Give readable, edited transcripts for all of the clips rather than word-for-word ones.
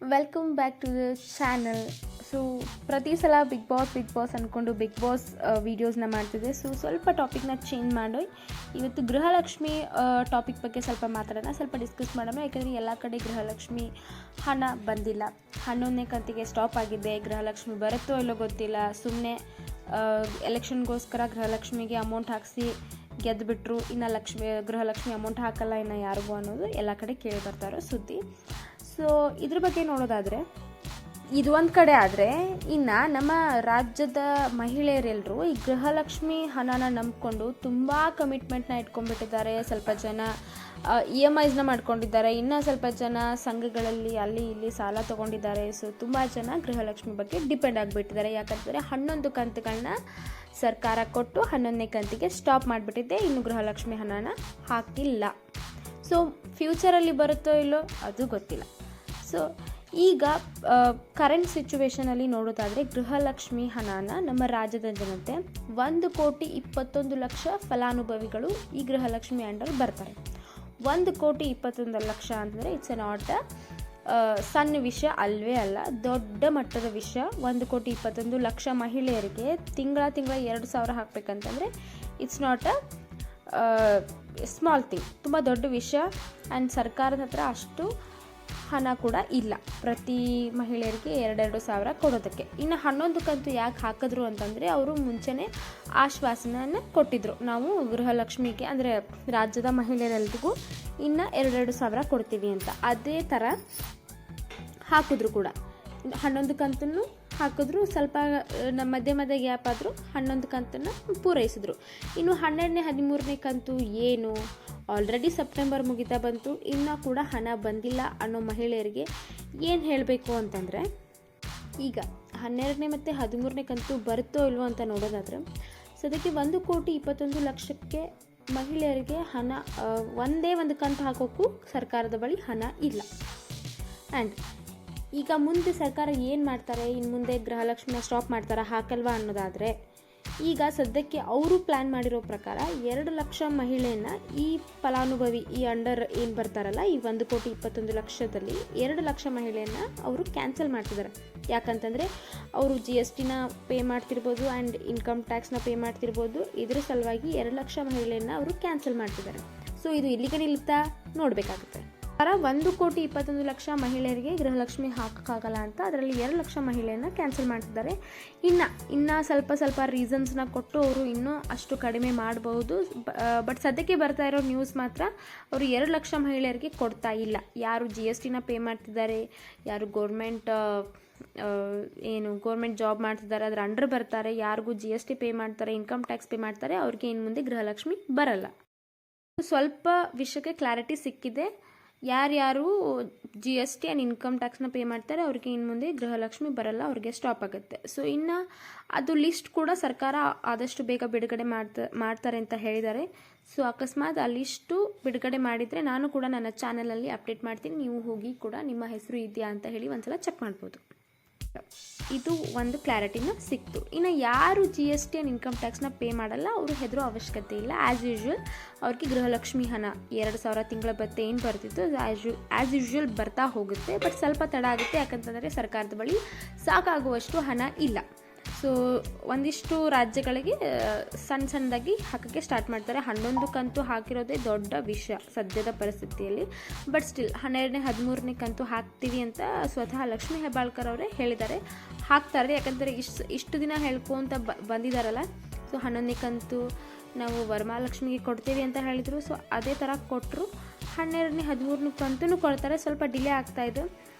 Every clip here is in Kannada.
Welcome back to the channel. So ಪ್ರತಿ ಸಲ ಬಿಗ್ ಬಾಸ್ ಅಂದ್ಕೊಂಡು ಬಿಗ್ ಬಾಸ್ ವೀಡಿಯೋಸ್ನ ಮಾಡ್ತಿದ್ದೆ. ಸೊ ಸ್ವಲ್ಪ ಟಾಪಿಕ್ನ ಚೇಂಜ್ ಮಾಡಿ ಇವತ್ತು ಗೃಹಲಕ್ಷ್ಮಿ ಟಾಪಿಕ್ ಬಗ್ಗೆ ಸ್ವಲ್ಪ ಮಾತಾಡೋಣ, ಸ್ವಲ್ಪ ಡಿಸ್ಕಸ್ ಮಾಡೋಣ. ಯಾಕಂದರೆ ಎಲ್ಲ ಕಡೆ ಗೃಹಲಕ್ಷ್ಮಿ ಹಣ ಬಂದಿಲ್ಲ, 11ನೇ ಕಂತಿಗೆ ಸ್ಟಾಪ್ ಆಗಿದೆ. ಗೃಹಲಕ್ಷ್ಮಿ ಬರುತ್ತೋ ಇಲ್ಲೋ ಗೊತ್ತಿಲ್ಲ. ಸುಮ್ಮನೆ ಎಲೆಕ್ಷನ್ಗೋಸ್ಕರ ಗೃಹಲಕ್ಷ್ಮಿಗೆ ಅಮೌಂಟ್ ಹಾಕಿಸಿ ಗೆದ್ದುಬಿಟ್ರು, ಇನ್ನು ಗೃಹಲಕ್ಷ್ಮಿ ಅಮೌಂಟ್ ಹಾಕಲ್ಲ ಇನ್ನು ಯಾರಿಗೂ ಅನ್ನೋದು ಎಲ್ಲ ಕಡೆ ಕೇಳಿ ಬರ್ತಾರೋ ಸುದ್ದಿ. ಸೊ ಇದ್ರ ಬಗ್ಗೆ ನೋಡೋದಾದರೆ ಇದು ಒಂದು ಕಡೆ ಆದರೆ, ಇನ್ನು ನಮ್ಮ ರಾಜ್ಯದ ಮಹಿಳೆಯರೆಲ್ಲರೂ ಈ ಗೃಹಲಕ್ಷ್ಮಿ ಹಣನ ನಂಬಿಕೊಂಡು ತುಂಬ ಕಮಿಟ್ಮೆಂಟ್ನ ಇಟ್ಕೊಂಡ್ಬಿಟ್ಟಿದ್ದಾರೆ. ಸ್ವಲ್ಪ ಜನ EMIsನ ಮಾಡ್ಕೊಂಡಿದ್ದಾರೆ, ಇನ್ನು ಸ್ವಲ್ಪ ಜನ ಸಂಘಗಳಲ್ಲಿ ಅಲ್ಲಿ ಇಲ್ಲಿ ಸಾಲ ತೊಗೊಂಡಿದ್ದಾರೆ. ಸೊ ತುಂಬ ಜನ ಗೃಹಲಕ್ಷ್ಮಿ ಬಗ್ಗೆ ಡಿಪೆಂಡ್ ಆಗಿಬಿಟ್ಟಿದ್ದಾರೆ. ಯಾಕಂದರೆ 11 ಕಂತುಗಳನ್ನ ಸರ್ಕಾರ ಕೊಟ್ಟು 11ನೇ ಕಂತಿಗೆ ಸ್ಟಾಪ್ ಮಾಡಿಬಿಟ್ಟಿದ್ದೆ, ಇನ್ನು ಗೃಹಲಕ್ಷ್ಮಿ ಹಣನ ಹಾಕಿಲ್ಲ. ಸೊ ಫ್ಯೂಚರಲ್ಲಿ ಬರುತ್ತೋ ಇಲ್ಲೋ ಅದು ಗೊತ್ತಿಲ್ಲ. ಸೊ ಈಗ ಕರೆಂಟ್ ಸಿಚುವೇಷನಲ್ಲಿ ನೋಡೋದಾದರೆ ಗೃಹಲಕ್ಷ್ಮಿ ಹಣನ ನಮ್ಮ ರಾಜ್ಯದ ಜನತೆ 1,21,00,000 ಫಲಾನುಭವಿಗಳು ಈ ಗೃಹಲಕ್ಷ್ಮಿ ಅಂಡರ್ ಬರ್ತಾರೆ. 1,21,00,000 ಅಂತಂದರೆ ಇಟ್ಸ್ ನಾಟ್ ಸಣ್ಣ ವಿಷಯ ಅಲ್ವೇ ಅಲ್ಲ, ದೊಡ್ಡ ಮಟ್ಟದ ವಿಷಯ. 1,21,00,000 ಮಹಿಳೆಯರಿಗೆ ತಿಂಗಳ 2,000 ಹಾಕಬೇಕಂತಂದರೆ ಇಟ್ಸ್ ನಾಟ್ ಸ್ಮಾಲ್ ಥಿಂಗ್, ತುಂಬ ದೊಡ್ಡ ವಿಷಯ. ಆ್ಯಂಡ್ ಸರ್ಕಾರದ ಹತ್ರ ಅಷ್ಟು ಹಣ ಕೂಡ ಇಲ್ಲ ಪ್ರತಿ ಮಹಿಳೆಯರಿಗೆ 2,000 ಕೊಡೋದಕ್ಕೆ. ಇನ್ನು 11 ಕಂತು ಯಾಕೆ ಹಾಕಿದ್ರು ಅಂತಂದರೆ ಅವರು ಮುಂಚೆನೇ ಆಶ್ವಾಸನೆಯನ್ನು ಕೊಟ್ಟಿದ್ದರು, ನಾವು ಗೃಹಲಕ್ಷ್ಮಿಗೆ ಅಂದರೆ ರಾಜ್ಯದ ಮಹಿಳೆಯರೆಲ್ರಿಗೂ ಇನ್ನು 2,000 ಕೊಡ್ತೀವಿ ಅಂತ. ಅದೇ ಥರ ಹಾಕಿದ್ರು ಕೂಡ, 11 ಕಂತನ್ನು ಹಾಕಿದ್ರು. ಸ್ವಲ್ಪ ನಮ್ಮ ಮಧ್ಯೆ ಗ್ಯಾಪ್ ಆದರೂ 11 ಕಂತನ್ನು ಪೂರೈಸಿದ್ರು. ಇನ್ನು 12ನೇ 13ನೇ ಕಂತು ಏನು, ಆಲ್ರೆಡಿ ಸೆಪ್ಟೆಂಬರ್ ಮುಗಿತಾ ಬಂತು, ಇನ್ನೂ ಕೂಡ ಹಣ ಬಂದಿಲ್ಲ ಅನ್ನೋ ಮಹಿಳೆಯರಿಗೆ ಏನು ಹೇಳಬೇಕು ಅಂತಂದರೆ, ಈಗ 12ನೇ ಮತ್ತು 13ನೇ ಕಂತು ಬರುತ್ತೋ ಇಲ್ವೋ ಅಂತ ನೋಡೋದಾದರೆ ಸದ್ಯಕ್ಕೆ 1,21,00,000ಕ್ಕೆ ಮಹಿಳೆಯರಿಗೆ ಹಣ ಒಂದೇ ಒಂದು ಕಂತು ಹಾಕೋಕ್ಕೂ ಸರ್ಕಾರದ ಬಳಿ ಹಣ ಇಲ್ಲ. ಆ್ಯಂಡ್ ಈಗ ಮುಂದೆ ಸರ್ಕಾರ ಏನು ಮಾಡ್ತಾರೆ, ಇನ್ನು ಮುಂದೆ ಗೃಹಲಕ್ಷ್ಮಿನ ಸ್ಟಾಪ್ ಮಾಡ್ತಾರಾ ಹಾಕಲ್ವಾ ಅನ್ನೋದಾದರೆ, ಈಗ ಸದ್ಯಕ್ಕೆ ಅವರು ಪ್ಲ್ಯಾನ್ ಮಾಡಿರೋ ಪ್ರಕಾರ 2,00,000 ಮಹಿಳೆಯನ್ನು ಈ ಫಲಾನುಭವಿ ಈ ಅಂಡರ್ ಏನು ಬರ್ತಾರಲ್ಲ ಈ 1,21,00,000ದಲ್ಲಿ 2,00,000 ಮಹಿಳೆಯನ್ನು ಅವರು ಕ್ಯಾನ್ಸಲ್ ಮಾಡ್ತಿದ್ದಾರೆ. ಯಾಕಂತಂದರೆ ಅವರು GSTನ ಪೇ ಮಾಡ್ತಿರ್ಬೋದು ಆ್ಯಂಡ್ ಇನ್ಕಮ್ ಟ್ಯಾಕ್ಸ್ನ ಪೇ ಮಾಡ್ತಿರ್ಬೋದು. ಇದ್ರ ಸಲುವಾಗಿ 2,00,000 ಮಹಿಳೆಯನ್ನು ಅವರು ಕ್ಯಾನ್ಸಲ್ ಮಾಡ್ತಿದ್ದಾರೆ. ಸೊ ಇದು ಎಲ್ಲಿಗೆ ನಿಲ್ಲುತ್ತಾ ನೋಡಬೇಕಾಗುತ್ತೆ. 1,21,00,000 ಮಹಿಳೆಯರಿಗೆ ಗೃಹಲಕ್ಷ್ಮಿ ಹಾಕೋಕ್ಕಾಗಲ್ಲ ಅಂತ ಅದರಲ್ಲಿ 2,00,000 ಮಹಿಳೆಯನ್ನು ಕ್ಯಾನ್ಸಲ್ ಮಾಡ್ತಿದ್ದಾರೆ. ಇನ್ನು ಸ್ವಲ್ಪ ರೀಸನ್ಸ್ನ ಕೊಟ್ಟು ಅವರು ಇನ್ನೂ ಅಷ್ಟು ಕಡಿಮೆ ಮಾಡಬಹುದು. ಬಟ್ ಸದ್ಯಕ್ಕೆ ಬರ್ತಾ ಇರೋ ನ್ಯೂಸ್ ಮಾತ್ರ ಅವರು 2,00,000 ಮಹಿಳೆಯರಿಗೆ ಕೊಡ್ತಾ ಇಲ್ಲ. ಯಾರು GSTನ ಪೇ ಮಾಡ್ತಿದ್ದಾರೆ, ಯಾರು ಗೌರ್ಮೆಂಟ್ ಜಾಬ್ ಮಾಡ್ತಿದ್ದಾರೆ ಅದರ ಅಂಡರ್ ಬರ್ತಾರೆ, ಯಾರಿಗೂ GST ಪೇ ಮಾಡ್ತಾರೆ, ಇನ್ಕಮ್ ಟ್ಯಾಕ್ಸ್ ಪೇ ಮಾಡ್ತಾರೆ, ಅವ್ರಿಗೆ ಇನ್ನು ಮುಂದೆ ಗೃಹಲಕ್ಷ್ಮಿ ಬರಲ್ಲ. ಸ್ವಲ್ಪ ವಿಷಯಕ್ಕೆ ಕ್ಲಾರಿಟಿ ಸಿಕ್ಕಿದೆ. ಯಾರ್ಯಾರು GST ಆ್ಯಂಡ್ ಇನ್ಕಮ್ ಟ್ಯಾಕ್ಸ್ನ ಪೇ ಮಾಡ್ತಾರೆ ಅವ್ರಿಗೆ ಇನ್ನು ಮುಂದೆ ಗೃಹಲಕ್ಷ್ಮಿ ಬರಲ್ಲ, ಅವ್ರಿಗೆ ಸ್ಟಾಪ್ ಆಗುತ್ತೆ. ಸೊ ಇನ್ನು ಅದು ಲಿಸ್ಟ್ ಕೂಡ ಸರ್ಕಾರ ಆದಷ್ಟು ಬೇಗ ಬಿಡುಗಡೆ ಮಾಡ್ತಾರೆ ಅಂತ ಹೇಳಿದ್ದಾರೆ. ಸೊ ಅಕಸ್ಮಾತ್ ಆ ಲಿಸ್ಟು ಬಿಡುಗಡೆ ಮಾಡಿದರೆ ನಾನು ಕೂಡ ನನ್ನ ಚಾನಲಲ್ಲಿ ಅಪ್ಡೇಟ್ ಮಾಡ್ತೀನಿ, ನೀವು ಹೋಗಿ ಕೂಡ ನಿಮ್ಮ ಹೆಸರು ಇದೆಯಾ ಅಂತ ಹೇಳಿ ಒಂದ್ಸಲ ಚೆಕ್ ಮಾಡ್ಬೋದು. ಇದು ಒಂದು ಕ್ಲಾರಿಟಿನ ಸಿಕ್ತು. ಇನ್ನು ಯಾರು GST ಆ್ಯಂಡ್ ಇನ್ಕಮ್ ಟ್ಯಾಕ್ಸ್ನ ಪೇ ಮಾಡಲ್ಲ ಅವರು ಹೆದರೋ ಅವಶ್ಯಕತೆ ಇಲ್ಲ. ಆ್ಯಸ್ ಯೂಶ್ವಲ್ ಅವ್ರಿಗೆ ಗೃಹಲಕ್ಷ್ಮಿ ಹಣ 2,000 ತಿಂಗಳ ಬತ್ತೆ ಏನು ಬರ್ತಿತ್ತು ಆ್ಯಸ್ ಯೂಶ್ವಲ್ ಬರ್ತಾ ಹೋಗುತ್ತೆ. ಬಟ್ ಸ್ವಲ್ಪ ತಡ ಆಗುತ್ತೆ, ಯಾಕಂತಂದರೆ ಸರ್ಕಾರದ ಬಳಿ ಸಾಕಾಗುವಷ್ಟು ಹಣ ಇಲ್ಲ. ಸೊ ಒಂದಿಷ್ಟು ರಾಜ್ಯಗಳಿಗೆ ಸಣ್ಣದಾಗಿ ಹಾಕೋಕ್ಕೆ ಸ್ಟಾರ್ಟ್ ಮಾಡ್ತಾರೆ. 11 ಕಂತು ಹಾಕಿರೋದೇ ದೊಡ್ಡ ವಿಷಯ ಸದ್ಯದ ಪರಿಸ್ಥಿತಿಯಲ್ಲಿ. ಬಟ್ ಸ್ಟಿಲ್ 12ನೇ 13ನೇ ಕಂತು ಹಾಕ್ತೀವಿ ಅಂತ ಸ್ವತಃ ಲಕ್ಷ್ಮೀ ಹೆಬ್ಬಾಳ್ಕರ್ ಅವರೇ ಹೇಳಿದ್ದಾರೆ, ಹಾಕ್ತಾರೆ. ಯಾಕಂದರೆ ಇಷ್ಟು ದಿನ ಹೇಳ್ಕೊಂತ ಬಂದಿದ್ದಾರಲ್ಲ. ಸೊ 11ನೇ ಕಂತು ನಾವು ವರಮಹಾಲಕ್ಷ್ಮಿಗೆ ಕೊಡ್ತೀವಿ ಅಂತ ಹೇಳಿದರು. ಸೊ ಅದೇ ಥರ ಕೊಟ್ಟರು. 12ನೇ 13ನೇ ಕಂತು ಕೊಡ್ತಾರೆ, ಸ್ವಲ್ಪ ಡಿಲೇ ಆಗ್ತಾಯಿದೆ.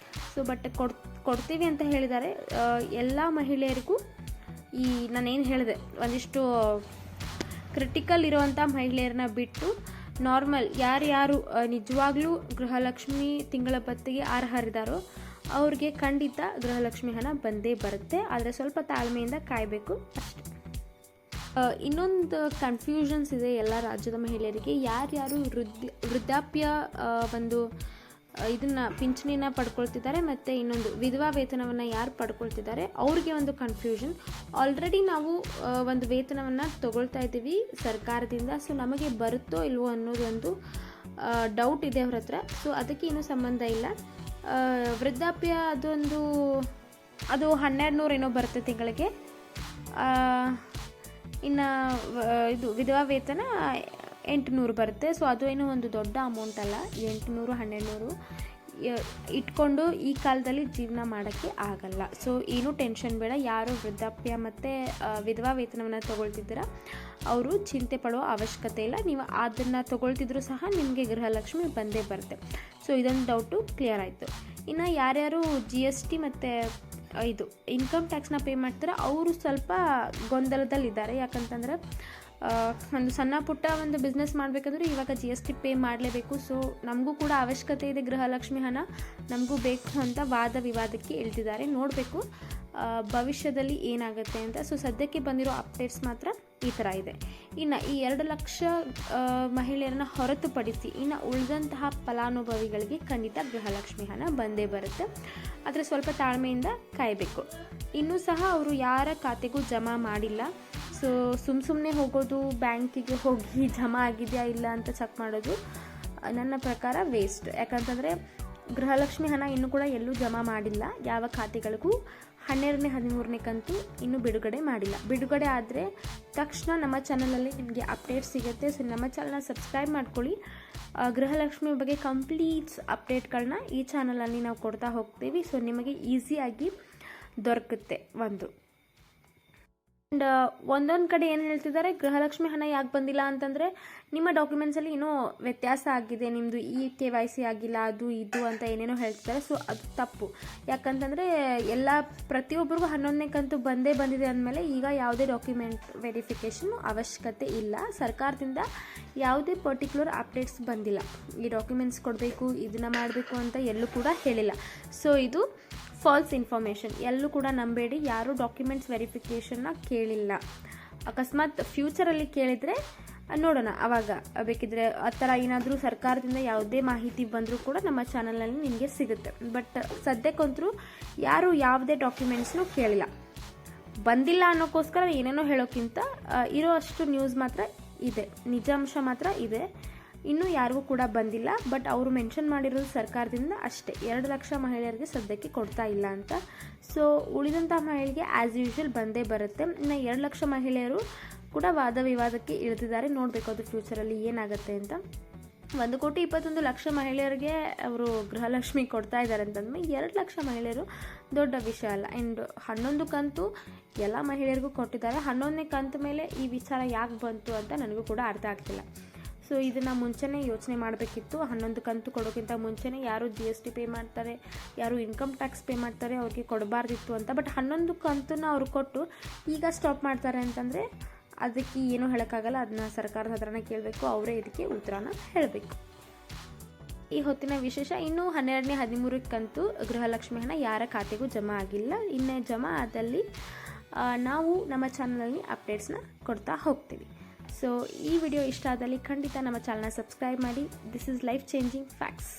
ಸೊ ಬಟ್ ಕೊಡ್ತೀವಿ ಅಂತ ಹೇಳಿದ್ದಾರೆ. ಎಲ್ಲ ಮಹಿಳೆಯರಿಗೂ ನಾನೇನು ಹೇಳಿದೆ, ಒಂದಿಷ್ಟು ಕ್ರಿಟಿಕಲ್ ಇರೋವಂಥ ಮಹಿಳೆಯರನ್ನ ಬಿಟ್ಟು ನಾರ್ಮಲ್ ಯಾರು ನಿಜವಾಗ್ಲೂ ಗೃಹಲಕ್ಷ್ಮಿ ತಿಂಗಳ ಬತ್ತಿಗೆ ಅರ್ಹರಿದ್ದಾರೋ ಅವ್ರಿಗೆ ಖಂಡಿತ ಗೃಹಲಕ್ಷ್ಮಿ ಹಣ ಬಂದೇ ಬರುತ್ತೆ. ಆದರೆ ಸ್ವಲ್ಪ ತಾಳ್ಮೆಯಿಂದ ಕಾಯಬೇಕು ಅಷ್ಟೆ. ಇನ್ನೊಂದು ಕನ್ಫ್ಯೂಷನ್ಸ್ ಇದೆ ಎಲ್ಲ ರಾಜ್ಯದ ಮಹಿಳೆಯರಿಗೆ. ಯಾರ್ಯಾರು ವೃದ್ಧಾಪ್ಯ ಒಂದು ಇದನ್ನು ಪಿಂಚಣಿನ ಪಡ್ಕೊಳ್ತಿದ್ದಾರೆ ಮತ್ತು ಇನ್ನೊಂದು ವಿಧವಾ ವೇತನವನ್ನು ಯಾರು ಪಡ್ಕೊಳ್ತಿದ್ದಾರೆ ಅವ್ರಿಗೆ ಒಂದು ಕನ್ಫ್ಯೂಷನ್. ಆಲ್ರೆಡಿ ನಾವು ಒಂದು ವೇತನವನ್ನು ತೊಗೊಳ್ತಾ ಇದ್ದೀವಿ ಸರ್ಕಾರದಿಂದ. ಸೊ ನಮಗೆ ಬರುತ್ತೋ ಇಲ್ವೋ ಅನ್ನೋದೊಂದು ಡೌಟ್ ಇದೆ ಅವ್ರ ಹತ್ರ. ಸೊ ಅದಕ್ಕೆ ಏನೂ ಸಂಬಂಧ ಇಲ್ಲ. ವೃದ್ಧಾಪ್ಯ ಅದು 1200 ಏನೋ ಬರುತ್ತೆ ತಿಂಗಳಿಗೆ. ಇನ್ನು ಇದು ವಿಧವಾ ವೇತನ 800 ಬರುತ್ತೆ. ಸೊ ಅದು ಏನೋ ಒಂದು ದೊಡ್ಡ ಅಮೌಂಟ್ ಅಲ್ಲ. 800 1200 ಇಟ್ಕೊಂಡು ಈ ಕಾಲದಲ್ಲಿ ಜೀವನ ಮಾಡೋಕ್ಕೆ ಆಗಲ್ಲ. ಸೊ ಏನೂ ಟೆನ್ಷನ್ ಬೇಡ. ಯಾರು ವೃದ್ಧಾಪ್ಯ ಮತ್ತು ವಿಧವಾ ವೇತನವನ್ನು ತೊಗೊಳ್ತಿದ್ದೀರ ಅವರು ಚಿಂತೆ ಪಡುವ ಅವಶ್ಯಕತೆ ಇಲ್ಲ. ನೀವು ಅದನ್ನು ತೊಗೊಳ್ತಿದ್ರು ಸಹ ನಿಮಗೆ ಗೃಹಲಕ್ಷ್ಮಿ ಬಂದೇ ಬರುತ್ತೆ. ಸೊ ಇದೊಂದು ಡೌಟು ಕ್ಲಿಯರ್ ಆಯಿತು. ಇನ್ನು ಯಾರ್ಯಾರು GST ಮತ್ತು ಇದು ಇನ್ಕಮ್ ಟ್ಯಾಕ್ಸ್ನ ಪೇ ಮಾಡ್ತಾರೆ ಅವರು ಸ್ವಲ್ಪ ಗೊಂದಲದಲ್ಲಿದ್ದಾರೆ. ಯಾಕಂತಂದರೆ ಒಂದು ಸಣ್ಣ ಪುಟ್ಟ ಒಂದು ಬಿಸ್ನೆಸ್ ಮಾಡಬೇಕಂದ್ರೆ ಇವಾಗ GST ಪೇ ಮಾಡಲೇಬೇಕು. ಸೊ ನಮಗೂ ಕೂಡ ಅವಶ್ಯಕತೆ ಇದೆ, ಗೃಹಲಕ್ಷ್ಮಿ ಹಣ ನಮಗೂ ಬೇಕು ಅಂತ ವಾದ ವಿವಾದಕ್ಕೆ ಇಳ್ತಿದ್ದಾರೆ. ನೋಡಬೇಕು ಭವಿಷ್ಯದಲ್ಲಿ ಏನಾಗುತ್ತೆ ಅಂತ. ಸೊ ಸದ್ಯಕ್ಕೆ ಬಂದಿರೋ ಅಪ್ಡೇಟ್ಸ್ ಮಾತ್ರ ಈ ಥರ ಇದೆ. ಇನ್ನು ಈ 2 ಲಕ್ಷ ಮಹಿಳೆಯರನ್ನ ಹೊರತುಪಡಿಸಿ ಇನ್ನು ಉಳಿದಂತಹ ಫಲಾನುಭವಿಗಳಿಗೆ ಖಂಡಿತ ಗೃಹಲಕ್ಷ್ಮಿ ಹಣ ಬಂದೇ ಬರುತ್ತೆ. ಆದರೆ ಸ್ವಲ್ಪ ತಾಳ್ಮೆಯಿಂದ ಕಾಯಬೇಕು. ಇನ್ನೂ ಸಹ ಅವರು ಯಾರ ಖಾತೆಗೂ ಜಮಾ ಮಾಡಿಲ್ಲ. ಸೊ ಸುಮ್ಮನೆ ಹೋಗೋದು, ಬ್ಯಾಂಕಿಗೆ ಹೋಗಿ ಜಮಾ ಆಗಿದೆಯಾ ಇಲ್ಲ ಅಂತ ಚೆಕ್ ಮಾಡೋದು ನನ್ನ ಪ್ರಕಾರ ವೇಸ್ಟ್. ಯಾಕಂತಂದರೆ ಗೃಹಲಕ್ಷ್ಮಿ ಹಣ ಇನ್ನೂ ಕೂಡ ಎಲ್ಲೂ ಜಮಾ ಮಾಡಿಲ್ಲ. ಯಾವ ಖಾತೆಗಳಿಗೂ 12ನೇ 13ನೇ ಕಂತು ಇನ್ನೂ ಬಿಡುಗಡೆ ಮಾಡಿಲ್ಲ. ಬಿಡುಗಡೆ ಆದರೆ ತಕ್ಷಣ ನಮ್ಮ ಚಾನಲಲ್ಲಿ ನಿಮಗೆ ಅಪ್ಡೇಟ್ ಸಿಗುತ್ತೆ. ಸೊ ನಮ್ಮ ಚಾನಲ್ನ ಸಬ್ಸ್ಕ್ರೈಬ್ ಮಾಡ್ಕೊಳ್ಳಿ. ಗೃಹಲಕ್ಷ್ಮಿ ಬಗ್ಗೆ ಕಂಪ್ಲೀಟ್ಸ್ ಅಪ್ಡೇಟ್ಗಳನ್ನ ಈ ಚಾನಲಲ್ಲಿ ನಾವು ಕೊಡ್ತಾ ಹೋಗ್ತೀವಿ. ಸೊ ನಿಮಗೆ ಈಸಿಯಾಗಿ ದೊರಕುತ್ತೆ ಒಂದು. ಆ್ಯಂಡ್ ಒಂದೊಂದು ಕಡೆ ಏನು ಹೇಳ್ತಿದ್ದಾರೆ, ಗೃಹಲಕ್ಷ್ಮಿ ಹಣ ಯಾಕೆ ಬಂದಿಲ್ಲ ಅಂತಂದರೆ ನಿಮ್ಮ ಡಾಕ್ಯುಮೆಂಟ್ಸಲ್ಲಿ ಏನೋ ವ್ಯತ್ಯಾಸ ಆಗಿದೆ, ನಿಮ್ಮದು KYC ಆಗಿಲ್ಲ, ಅದು ಇದು ಅಂತ ಏನೇನೋ ಹೇಳ್ತಿದ್ದಾರೆ. ಸೊ ಅದು ತಪ್ಪು. ಯಾಕಂತಂದರೆ ಪ್ರತಿಯೊಬ್ಬರಿಗೂ 11ನೇ ಕಂತು ಬಂದಿದೆ ಅಂದಮೇಲೆ ಈಗ ಯಾವುದೇ ಡಾಕ್ಯುಮೆಂಟ್ ವೆರಿಫಿಕೇಷನ್ ಅವಶ್ಯಕತೆ ಇಲ್ಲ. ಸರ್ಕಾರದಿಂದ ಯಾವುದೇ ಪರ್ಟಿಕ್ಯುಲರ್ ಅಪ್ಡೇಟ್ಸ್ ಬಂದಿಲ್ಲ. ಈ ಡಾಕ್ಯುಮೆಂಟ್ಸ್ ಕೊಡಬೇಕು, ಇದನ್ನು ಮಾಡಬೇಕು ಅಂತ ಎಲ್ಲೂ ಕೂಡ ಹೇಳಿಲ್ಲ. ಸೊ ಇದು ಫಾಲ್ಸ್ ಇನ್ಫಾರ್ಮೇಷನ್. ಎಲ್ಲೂ ಕೂಡ ನಂಬೇಡಿ. ಯಾರೂ ಡಾಕ್ಯುಮೆಂಟ್ಸ್ ವೆರಿಫಿಕೇಷನ್ನ ಕೇಳಿಲ್ಲ. ಅಕಸ್ಮಾತ್ ಫ್ಯೂಚರಲ್ಲಿ ಕೇಳಿದರೆ ನೋಡೋಣ, ಆವಾಗ ಬೇಕಿದ್ರೆ ಆ ಥರ ಏನಾದರೂ ಸರ್ಕಾರದಿಂದ ಯಾವುದೇ ಮಾಹಿತಿ ಬಂದರೂ ಕೂಡ ನಮ್ಮ ಚಾನಲಲ್ಲಿ ನಿಮಗೆ ಸಿಗುತ್ತೆ. ಬಟ್ ಸದ್ಯಕ್ಕಂತರೂ ಯಾರೂ ಯಾವುದೇ ಡಾಕ್ಯುಮೆಂಟ್ಸ್ನೂ ಕೇಳಿಲ್ಲ. ಬಂದಿಲ್ಲ ಅನ್ನೋಕ್ಕೋಸ್ಕರ ಏನೇನೋ ಹೇಳೋಕ್ಕಿಂತ ಇರೋ ಅಷ್ಟು ನ್ಯೂಸ್ ಮಾತ್ರ ಇದೆ, ನಿಜಾಂಶ ಮಾತ್ರ ಇದೆ. ಇನ್ನೂ ಯಾರಿಗೂ ಕೂಡ ಬಂದಿಲ್ಲ. ಬಟ್ ಅವರು ಮೆನ್ಷನ್ ಮಾಡಿರೋದು ಸರ್ಕಾರದಿಂದ ಅಷ್ಟೇ, 2 ಲಕ್ಷ ಮಹಿಳೆಯರಿಗೆ ಸದ್ಯಕ್ಕೆ ಕೊಡ್ತಾ ಇಲ್ಲ ಅಂತ. ಸೊ ಉಳಿದಂಥ ಮಹಿಳೆಗೆ ಆ್ಯಸ್ ಯೂಶ್ವಲ್ ಬಂದೇ ಬರುತ್ತೆ. ಇನ್ನು 2 ಲಕ್ಷ ಮಹಿಳೆಯರು ಕೂಡ ವಾದ ವಿವಾದಕ್ಕೆ ಇಳಿದಿದ್ದಾರೆ. ನೋಡಬೇಕು ಅದು ಫ್ಯೂಚರಲ್ಲಿ ಏನಾಗುತ್ತೆ ಅಂತ. 1,21,00,000 ಮಹಿಳೆಯರಿಗೆ ಅವರು ಗೃಹಲಕ್ಷ್ಮಿ ಕೊಡ್ತಾ ಇದ್ದಾರೆ ಅಂತಂದ್ಮೇಲೆ 2 ಲಕ್ಷ ಮಹಿಳೆಯರು ದೊಡ್ಡ ವಿಷಯ ಅಲ್ಲ. ಆ್ಯಂಡ್ 11 ಕಂತು ಎಲ್ಲ ಮಹಿಳೆಯರಿಗೂ ಕೊಟ್ಟಿದ್ದಾರೆ. 11ನೇ ಕಂತು ಮೇಲೆ ಈ ವಿಚಾರ ಯಾಕೆ ಬಂತು ಅಂತ ನನಗೂ ಕೂಡ ಅರ್ಥ ಆಗ್ತಿಲ್ಲ. ಸೊ ಇದನ್ನು ಮುಂಚೆನೇ ಯೋಚನೆ ಮಾಡಬೇಕಿತ್ತು. 11 ಕಂತು ಕೊಡೋಕ್ಕಿಂತ ಮುಂಚೆನೇ ಯಾರು GST ಪೇ ಮಾಡ್ತಾರೆ, ಯಾರು ಇನ್ಕಮ್ ಟ್ಯಾಕ್ಸ್ ಪೇ ಮಾಡ್ತಾರೆ ಅವ್ರಿಗೆ ಕೊಡಬಾರ್ದಿತ್ತು ಅಂತ. ಬಟ್ 11 ಕಂತನ್ನ ಅವ್ರು ಕೊಟ್ಟು ಈಗ ಸ್ಟಾಪ್ ಮಾಡ್ತಾರೆ ಅಂತಂದರೆ ಅದಕ್ಕೆ ಏನೂ ಹೇಳೋಕ್ಕಾಗಲ್ಲ. ಅದನ್ನ ಸರ್ಕಾರದ ಹತ್ರನೇ ಕೇಳಬೇಕು, ಅವರೇ ಇದಕ್ಕೆ ಉತ್ತರನ ಹೇಳಬೇಕು. ಈ ಹೊತ್ತಿನ ವಿಶೇಷ. ಇನ್ನು 12ನೇ 13ನೇ ಕಂತು ಗೃಹಲಕ್ಷ್ಮಿ ಹಣ ಯಾರ ಖಾತೆಗೂ ಜಮಾ ಆಗಿಲ್ಲ. ಇನ್ನೇ ಜಮಾ ಆದಲ್ಲಿ ನಾವು ನಮ್ಮ ಚಾನಲಲ್ಲಿ ಅಪ್ಡೇಟ್ಸ್ನ ಕೊಡ್ತಾ ಹೋಗ್ತೀವಿ. ಸೊ ಈ ವಿಡಿಯೋ ಇಷ್ಟ ಆದಲ್ಲಿ ಖಂಡಿತ ನಮ್ಮ ಚಾನಲ್ನ ಸಬ್ಸ್ಕ್ರೈಬ್ ಮಾಡಿ. This is life changing facts.